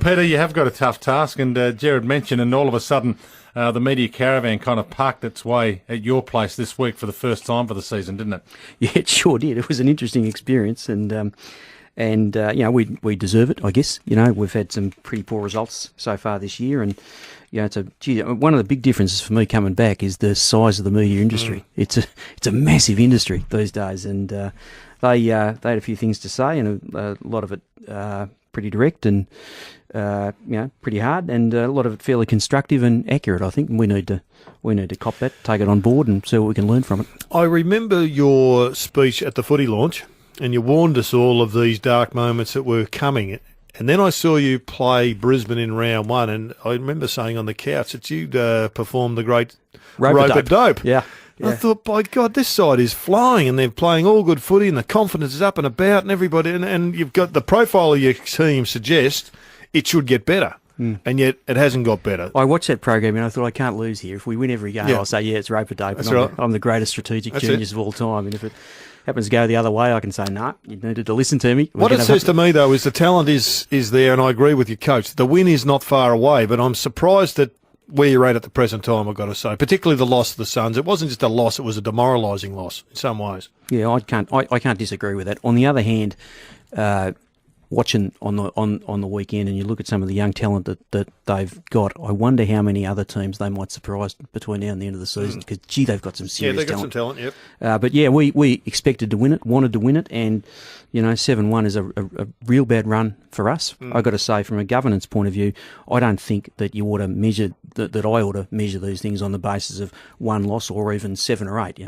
Peter, you have got a tough task, and Jared mentioned, and all of a sudden the media caravan kind of parked its way at your place this week for the first time for the season, didn't it? Yeah, it sure did. It was an interesting experience, and we deserve it, I guess. We've had some pretty poor results so far this year, and one of the big differences for me coming back is the size of the media industry. It's a massive industry these days, and they had a few things to say, and a lot of it pretty direct and pretty hard, and a lot of it fairly constructive and accurate, I think. And we need to cop that, take it on board, and see what we can learn from it. I remember your speech at the footy launch, and you warned us all of these dark moments that were coming. And then I saw you play Brisbane in round one, and I remember saying on the couch that you'd performed the great rope-a-dope. Yeah. I thought, by God, this side is flying, and they're playing all good footy, and the confidence is up and about, and everybody, and you've got the profile of your team suggests it should get better, and yet it hasn't got better. I watched that program, and I thought, I can't lose here. If we win every game, I'll say, yeah, it's rope-a-dope. That's right. I'm the greatest strategic genius of all time, and if it happens to go the other way, I can say, nah, you needed to listen to me. What it says to me, though, is the talent is there, and I agree with your coach. The win is not far away, but I'm surprised that where you're at the present time, I've got to say, particularly the loss of the Suns. It wasn't just a loss, it was a demoralising loss in some ways. Yeah, I can't disagree with that. On the other hand, watching on the weekend, and you look at some of the young talent that they've got, I wonder how many other teams they might surprise between now and the end of the season, because, they've got some serious talent. Yeah, they've got some talent, yep. But, yeah, we expected to win it, wanted to win it, and, 7-1 is a real bad run for us. I've got to say, from a governance point of view, I don't think that you ought to measure, that I ought to measure these things on the basis of one loss or even 7 or 8.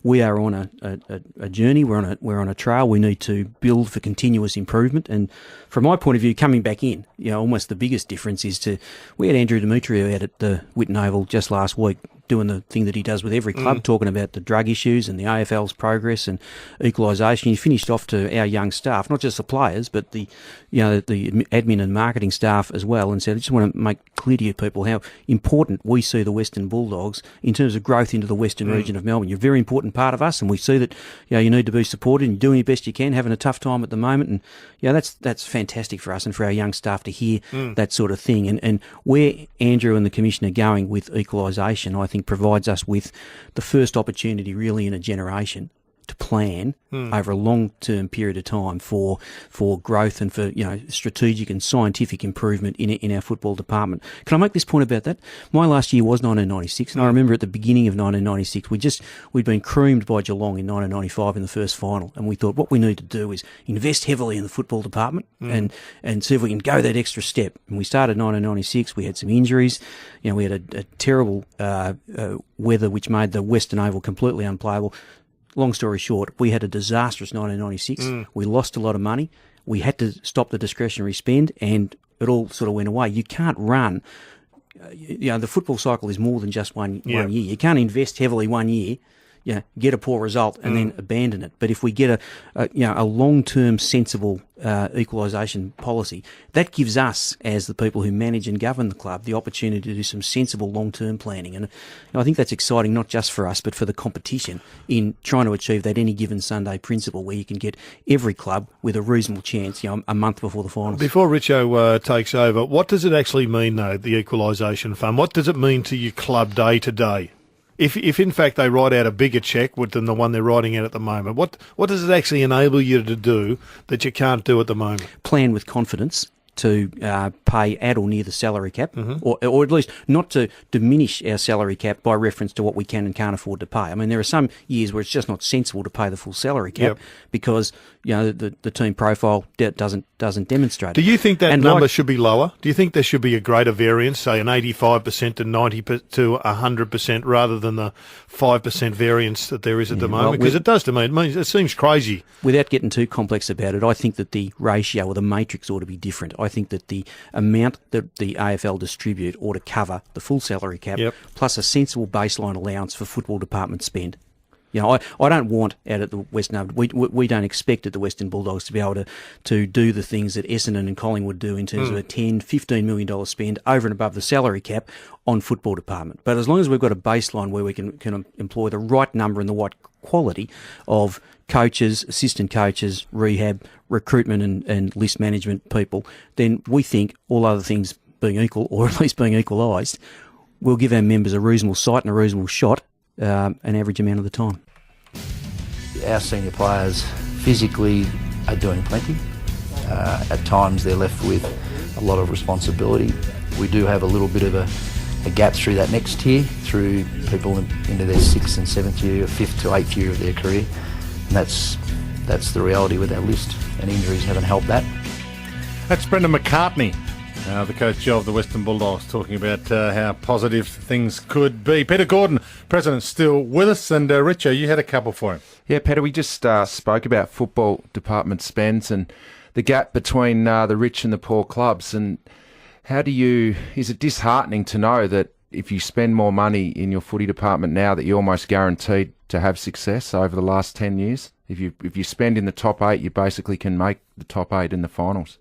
We are on a journey, we're on a trail, we need to build for continuous improvement, and from my point of view, coming back in, almost the biggest difference is we had Andrew Demetriou out at the Whitten Oval just last week doing the thing that he does with every club, talking about the drug issues and the AFL's progress and equalisation. He finished off to our young staff, not just the players, but the admin and marketing staff as well, and said, I just want to make clear to you people how important we see the Western Bulldogs in terms of growth into the Western region of Melbourne. You're a very important part of us, and we see that you need to be supported, and you're doing your best you can, having a tough time at the moment, and that's fantastic for us and for our young staff to hear that sort of thing. And where Andrew and the Commissioner are going with equalisation, I think provides us with the first opportunity really in a generation to plan over a long-term period of time for growth and for strategic and scientific improvement in our football department. Can I make this point about that? My last year was 1996, and I remember at the beginning of 1996 we'd been creamed by Geelong in 1995 in the first final, and we thought what we need to do is invest heavily in the football department and see if we can go that extra step. And we started 1996. We had some injuries. We had a terrible weather which made the Western Oval completely unplayable. Long story short, we had a disastrous 1996. We lost a lot of money. We had to stop the discretionary spend, and it all sort of went away. You can't run. The football cycle is more than just one year. You can't invest heavily one year, get a poor result and then abandon it. But if we get a long-term sensible equalisation policy, that gives us, as the people who manage and govern the club, the opportunity to do some sensible long-term planning. And I think that's exciting not just for us, but for the competition in trying to achieve that any given Sunday principle where you can get every club with a reasonable chance, a month before the finals. Before Richo takes over, what does it actually mean, though, the equalisation fund? What does it mean to your club day to day? If in fact they write out a bigger cheque than the one they're writing out at the moment, what does it actually enable you to do that you can't do at the moment? Plan with confidence to pay at or near the salary cap, or at least not to diminish our salary cap by reference to what we can and can't afford to pay. I mean, there are some years where it's just not sensible to pay the full salary cap because the team profile doesn't demonstrate. Do you think that number should be lower? Do you think there should be a greater variance, say an 85% to 90% to 100%, rather than the 5% variance that there is at the moment? Because it does to me. It seems crazy. Without getting too complex about it, I think that the ratio or the matrix ought to be different. I think that the amount that the AFL distribute ought to cover the full salary cap plus a sensible baseline allowance for football department spend. You know, I don't want out at the Western. We don't expect at the Western Bulldogs to be able to do the things that Essendon and Collingwood do in terms of a $10-15 million spend over and above the salary cap on football department. But as long as we've got a baseline where we can employ the right number and the right quality of coaches, assistant coaches, rehab, recruitment and list management people, then we think all other things being equal, or at least being equalised, we'll give our members a reasonable sight and a reasonable shot an average amount of the time. Our senior players physically are doing plenty. At times they're left with a lot of responsibility. We do have a little bit of a gap through that next tier, through people into their 6th and 7th year, 5th to 8th year of their career. And that's the reality with our list, and injuries haven't helped that. That's Brendan McCartney, the coach of the Western Bulldogs, talking about how positive things could be. Peter Gordon, president, still with us, and Richo, you had a couple for him. Yeah, Peter, we just spoke about football department spends and the gap between the rich and the poor clubs. And is it disheartening to know that if you spend more money in your footy department now, that you're almost guaranteed to have success over the last 10 years? If you spend in the top 8, you basically can make the top 8 in the finals.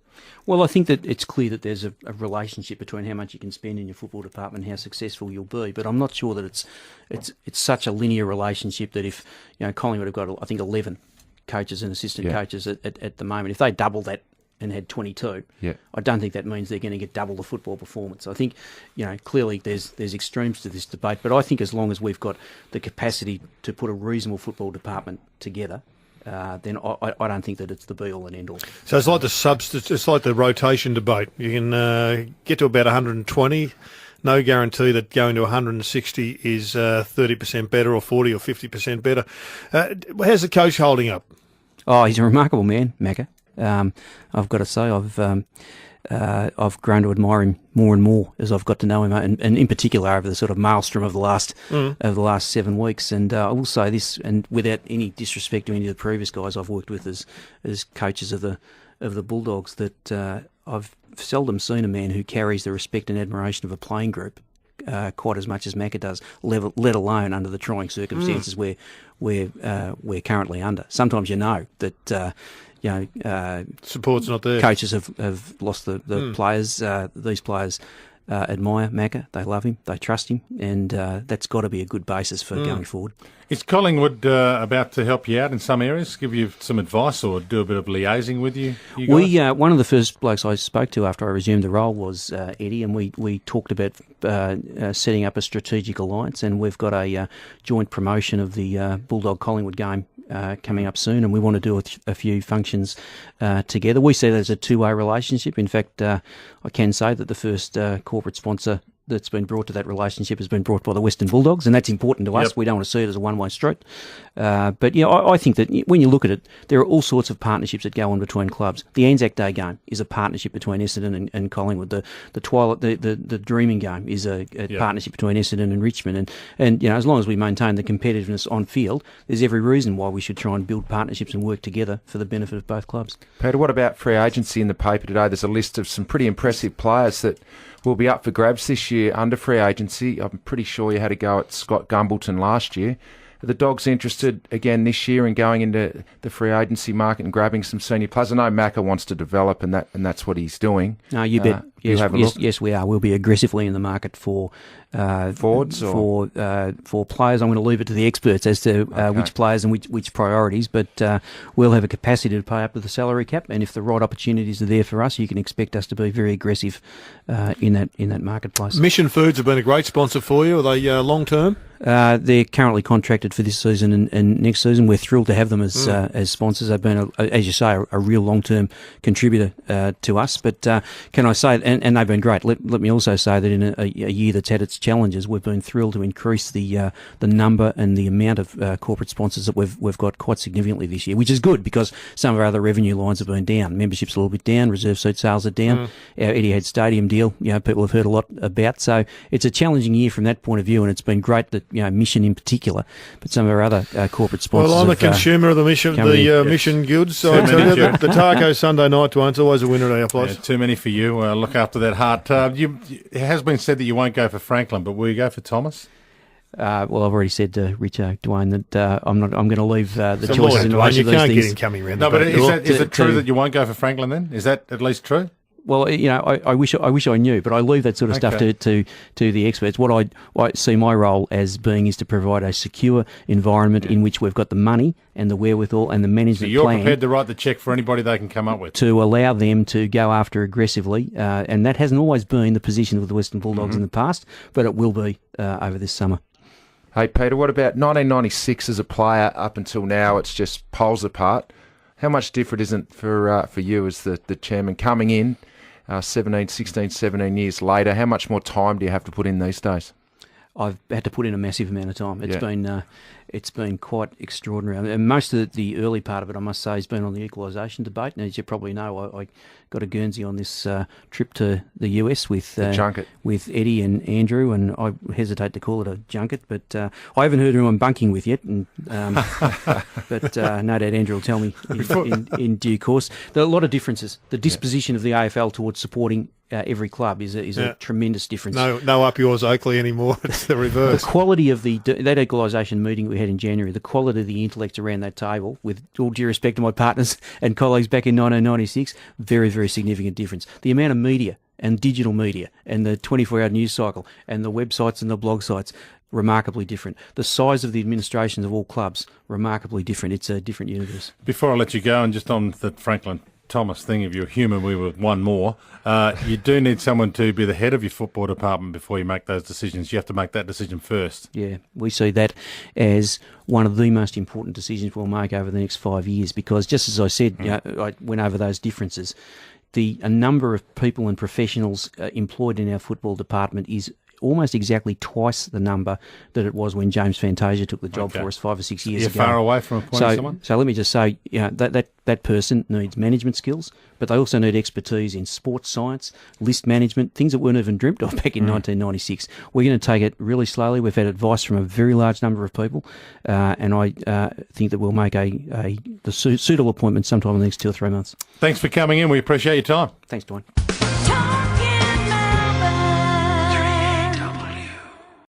Well, I think that it's clear that there's a relationship between how much you can spend in your football department and how successful you'll be. But I'm not sure that it's such a linear relationship that if, you know, Collingwood have got, I think, 11 coaches and assistant coaches at the moment. If they double that and had 22, I don't think that means they're going to get double the football performance. I think, you know, clearly there's extremes to this debate, but I think as long as we've got the capacity to put a reasonable football department together, then I don't think that it's the be-all and end-all. So it's like it's like the rotation debate. You can get to about 120. No guarantee that going to 160 is 30% better or 40 or 50% better. How's the coach holding up? Oh, he's a remarkable man, Macca. I've got to say, I've grown to admire him more and more as I've got to know him, and in particular over the sort of maelstrom of the last 7 weeks. And I will say this, and without any disrespect to any of the previous guys I've worked with as coaches of the Bulldogs, that I've seldom seen a man who carries the respect and admiration of a playing group quite as much as Macca does, let alone under the trying circumstances we're currently under. Sometimes you know that. Support's not there. Coaches have lost the players. These players admire Macca. They love him. They trust him, and that's got to be a good basis for going forward. Is Collingwood about to help you out in some areas, give you some advice, or do a bit of liaising with you guys? One of the first blokes I spoke to after I resumed the role was Eddie, and we talked about setting up a strategic alliance, and we've got a joint promotion of the Bulldog Collingwood game coming up soon, and we want to do a few functions together. We see that as a two-way relationship. In fact, I can say that the first corporate sponsor that's been brought to that relationship has been brought by the Western Bulldogs, and that's important to us. We don't want to see it as a one-way street. But yeah, I think that when you look at it, there are all sorts of partnerships that go on between clubs. The Anzac Day game is a partnership between Essendon and Collingwood. The Dreaming game is a partnership between Essendon and Richmond. And you know, as long as we maintain the competitiveness on field, there's every reason why we should try and build partnerships and work together for the benefit of both clubs. Peter, what about free agency in the paper today? There's a list of some pretty impressive players that will be up for grabs this year under free agency. I'm pretty sure you had a go at Scott Gumbleton last year. Are the Dogs interested again this year in going into the free agency market and grabbing some senior players? I know Macca wants to develop, and that's what he's doing. No, you bet. Yes, we are. We'll be aggressively in the market for forwards for players. I'm going to leave it to the experts as to which players and which priorities, but we'll have a capacity to pay up to the salary cap, and if the right opportunities are there for us, you can expect us to be very aggressive in that marketplace. Mission Foods have been a great sponsor for you. Are they long term? They're currently contracted for this season and next season. We're thrilled to have them as sponsors. They've been, as you say, a real long-term contributor to us. But can I say, and they've been great. Let me also say that in a year that's had its challenges, we've been thrilled to increase the number and the amount of corporate sponsors that we've got quite significantly this year, which is good because some of our other revenue lines have been down. Membership's a little bit down. Reserve seat sales are down. Our Etihad Stadium deal, people have heard a lot about. So it's a challenging year from that point of view, and it's been great that Mission in particular, but some of our other corporate sponsors. Well, I'm a consumer of the Mission, Mission goods. So I tell you, the taco Sunday night one's always a winner at our place. Too many for you. Look after that heart. It has been said that you won't go for Franklin, but will you go for Thomas? Well, I've already said to Richo, Dwayne, that I'm going to leave the So choices Lloyd, in Dwayne, relation you to these can't things. get him coming round No, the but back is door. it true to- that you won't go for Franklin then? Is that at least true? Well, I wish I knew, but I leave that sort of stuff Okay. to the experts. What I see my role as being is to provide a secure environment in which we've got the money and the wherewithal and the So management you're plan prepared to write the cheque for anybody they can come up with? to allow them to go after aggressively, and that hasn't always been the position of the Western Bulldogs in the past, but it will be over this summer. Hey, Peter, what about 1996 as a player up until now? It's just poles apart. How much different is it for you as the chairman coming in 17 years later? How much more time do you have to put in these days? I've had to put in a massive amount of time. Yeah. It's been quite extraordinary. And most of the early part of it, I must say, has been on the equalisation debate. And as you probably know, I got a Guernsey on this trip to the US with junket. with Eddie and Andrew, and I hesitate to call it a junket, but I haven't heard who I'm bunking with yet. And but no doubt Andrew will tell me in due course. There are a lot of differences. The disposition of the AFL towards supporting every club is a tremendous difference. No up yours Oakley anymore. It's the The reverse. quality of that equalisation meeting we had in January, the quality of the intellects around that table, with all due respect to my partners and colleagues back in 1996, very, very significant difference. The amount of media and digital media and the 24-hour news cycle and the websites and the blog sites, remarkably different. The size of the administrations of all clubs, remarkably different. It's a different universe. Before I let you go, and just on the Franklin Thomas thing, if you're human, we were one more. You do need someone to be the head of your football department before you make those decisions. You have to make that decision first. Yeah, we see that as one of the most important decisions we'll make over the next 5 years, because just as I said, I went over those differences. A number of people and professionals employed in our football department is almost exactly twice the number that it was when James Fantasia took the job Okay. for us 5 or 6 years You're ago. far away from appointing someone? So let me just say, that person needs management skills, but they also need expertise in sports science, list management, things that weren't even dreamt of back in 1996. We're going to take it really slowly. We've had advice from a very large number of people, and I think that we'll make the suitable appointment sometime in the next 2 or 3 months. Thanks for coming in. We appreciate your time. Thanks, Dwayne. Time.